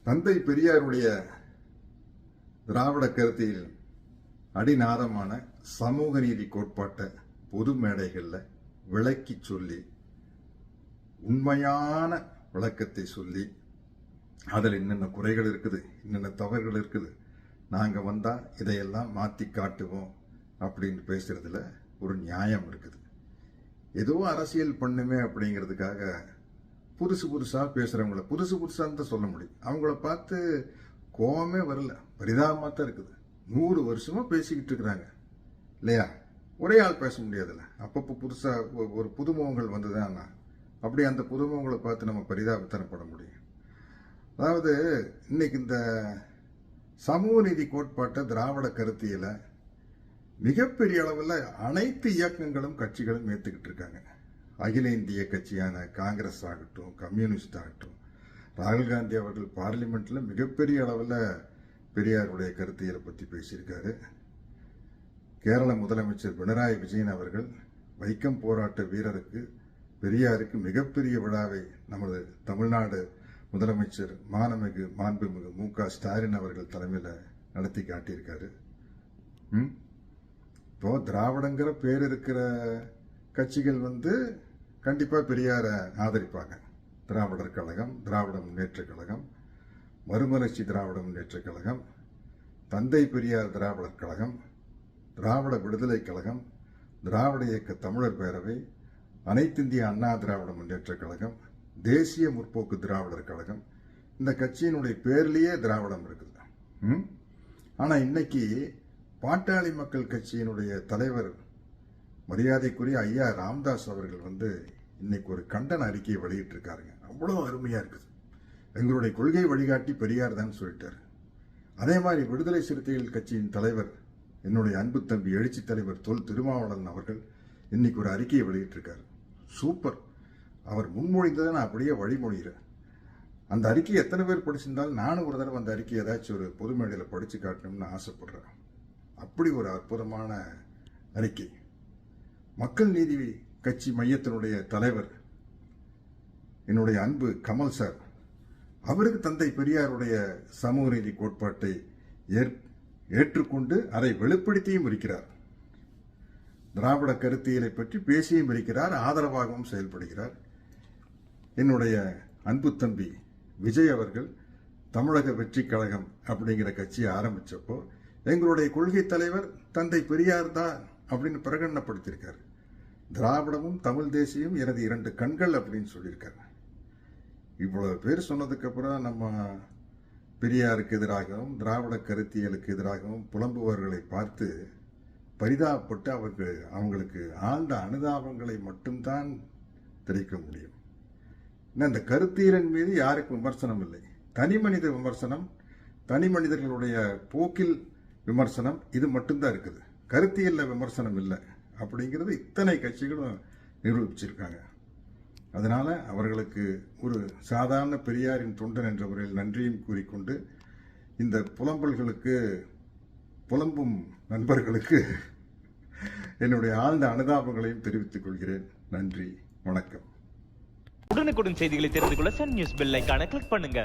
தந்தை பெரியாருடைய திராவிட கருத்தியல் அடிநாதமான சமூக நீதி கோட்பாட்டை பொது மேடைகளில் விளக்கி சொல்லி உண்மையான விளக்கத்தை சொல்லி அதில் என்னென்ன குறைகள் இருக்குது, என்னென்ன தவறுகள் இருக்குது, நாங்கள் வந்தால் இதையெல்லாம் மாற்றி காட்டுவோம் அப்படின்னு பேசுறதுல ஒரு நியாயம் இருக்குது. ஏதோ அரசியல் பண்ணுமே அப்படிங்கிறதுக்காக புதுசாக பேசுகிறவங்கள புதுசான்னு தான் சொல்ல முடியும். அவங்கள பார்த்து கோவமே வரல, பரிதாபமாக தான் இருக்குது. 100 வருஷமாக பேசிக்கிட்டு இருக்கிறாங்க இல்லையா? ஒரே ஆள் பேச முடியாதுல்ல. அப்பப்போ புதுசாக ஒரு புதுமுகங்கள் வந்துதான் அப்படி அந்த புதுமுகங்களை பார்த்து நம்ம பரிதாபத்தனப்பட முடியும். அதாவது இன்னைக்கு இந்த சமூக நீதி கோட்பாட்டை திராவிட கருத்தியல மிகப்பெரிய அளவில் அனைத்து இயக்கங்களும் கட்சிகளும் ஏற்றுக்கிட்டு இருக்காங்க. அகில இந்திய கட்சியான காங்கிரஸ் ஆகட்டும், கம்யூனிஸ்ட் ஆகட்டும், ராகுல் காந்தி அவர்கள் பார்லிமெண்ட்ல மிகப்பெரிய அளவில் பெரியாருடைய கருத்தியலை பற்றி பேசியிருக்காரு. கேரள முதலமைச்சர் பினராயி விஜயன் அவர்கள் வைக்கம் போராட்ட வீரருக்கு பெரியாருக்கு மிகப்பெரிய விழாவை நமது தமிழ்நாடு முதலமைச்சர் மாண்புமிகு மு.க. ஸ்டாலின் அவர்கள் தலைமையில் நடத்தி காட்டியிருக்காரு. இப்போ திராவிடங்கிற பேர் இருக்கிற கட்சிகள் கண்டிப்பாக பெரியாரை ஆதரிப்பாங்க. திராவிடர் கழகம், திராவிட முன்னேற்ற கழகம், மறுமலர்ச்சி திராவிட முன்னேற்ற கழகம், தந்தை பெரியார் திராவிடர் கழகம், திராவிட விடுதலை கழகம், திராவிட இயக்க தமிழர் பேரவை, அனைத்திந்திய அண்ணா திராவிட முன்னேற்ற கழகம், தேசிய முற்போக்கு திராவிடர் கழகம். இந்த கட்சியினுடைய பேர்லயே திராவிடம் இருக்குது. ஆனா இன்னைக்கு பாட்டாளி மக்கள் கட்சியினுடைய தலைவர் மரியாதைக்குரிய ஐயா ராமதாஸ் அவர்கள் இன்னைக்கு ஒரு கண்டன அறிக்கையை வெளியிட்டு இருக்காருங்க. அவ்வளவு அருமையா இருக்குது. எங்களுடைய கொள்கை வழிகாட்டி பெரியார் தான் சொல்லிட்டாரு. அதே மாதிரி விடுதலை சிறுத்தைகள் கட்சியின் தலைவர், என்னுடைய அன்பு தம்பி எழுச்சி தலைவர் தொல் திருமாவளவன் அவர்கள் இன்னைக்கு ஒரு அறிக்கையை வெளியிட்டிருக்காரு. சூப்பர். அவர் முன்மொழிந்ததை நான் அப்படியே வழிமொழிகிறேன். அந்த அறிக்கையை எத்தனை பேர் படிச்சிருந்தாலும் நானும் ஒரு தடவை அந்த அறிக்கையை ஏதாச்சும் ஒரு பொது மேடையில் படிச்சு காட்டணும்னு ஆசைப்படுறேன். அப்படி ஒரு அற்புதமான அறிக்கை. மக்கள் நீதி கட்சி மையத்தினுடைய தலைவர் என்னுடைய அன்பு கமல் சார், அவருக்கு தந்தை பெரியாருடைய சமூக நீதி கோட்பாட்டை ஏற்றுக்கொண்டு அதை வெளிப்படுத்தியும் இருக்கிறார். திராவிட கருத்தியலை பற்றி பேசியும் இருக்கிறார், ஆதரவாகவும் செயல்படுகிறார். என்னுடைய அன்பு தம்பி விஜய் அவர்கள் தமிழக வெற்றி கழகம் அப்படிங்கிற கட்சியை ஆரம்பிச்சப்போ எங்களுடைய கொள்கை தலைவர் தந்தை பெரியார் தான் அப்படின்னு பிரகடனப்படுத்தியிருக்காரு. திராவிடமும் தமிழ் தேசியம் எனது 2 கண்கள் அப்படின்னு சொல்லியிருக்காரு. இவ்வளவு பேர் சொன்னதுக்கு அப்புறம் நம்ம பெரியாருக்கு எதிராகவும் திராவிட கருத்தியலுக்கு எதிராகவும் புலம்புவர்களை பார்த்து பரிதாபப்பட்டு அவங்களுக்கு ஆழ்ந்த அனுதாபங்களை மட்டும்தான் தெரிவிக்க முடியும். இந்த கருத்தியலின் மீது யாருக்கும் விமர்சனம் இல்லை. தனி மனித விமர்சனம், தனி மனிதர்களுடைய போக்கில் விமர்சனம், இது மட்டும்தான் இருக்குது. கருத்தியல்ல விமர்சனம் இல்லை அப்படிங்கிறது இத்தனை கட்சிகளும் நிரூபிச்சிருக்காங்க. அதனால அவர்களுக்கு ஒரு சாதாரண பெரியாரின் தொண்டன் என்ற முறையில் நன்றியும் கூறிக்கொண்டு இந்த புலம்பும் நண்பர்களுக்கு என்னுடைய ஆழ்ந்த அனுதாபங்களையும் தெரிவித்துக் கொள்கிறேன். நன்றி, வணக்கம். உடனுக்குடன் செய்திகளை தெரிந்து கொள்ள சன் நியூஸ் பெல் ஐகானை கிளிக் பண்ணுங்க.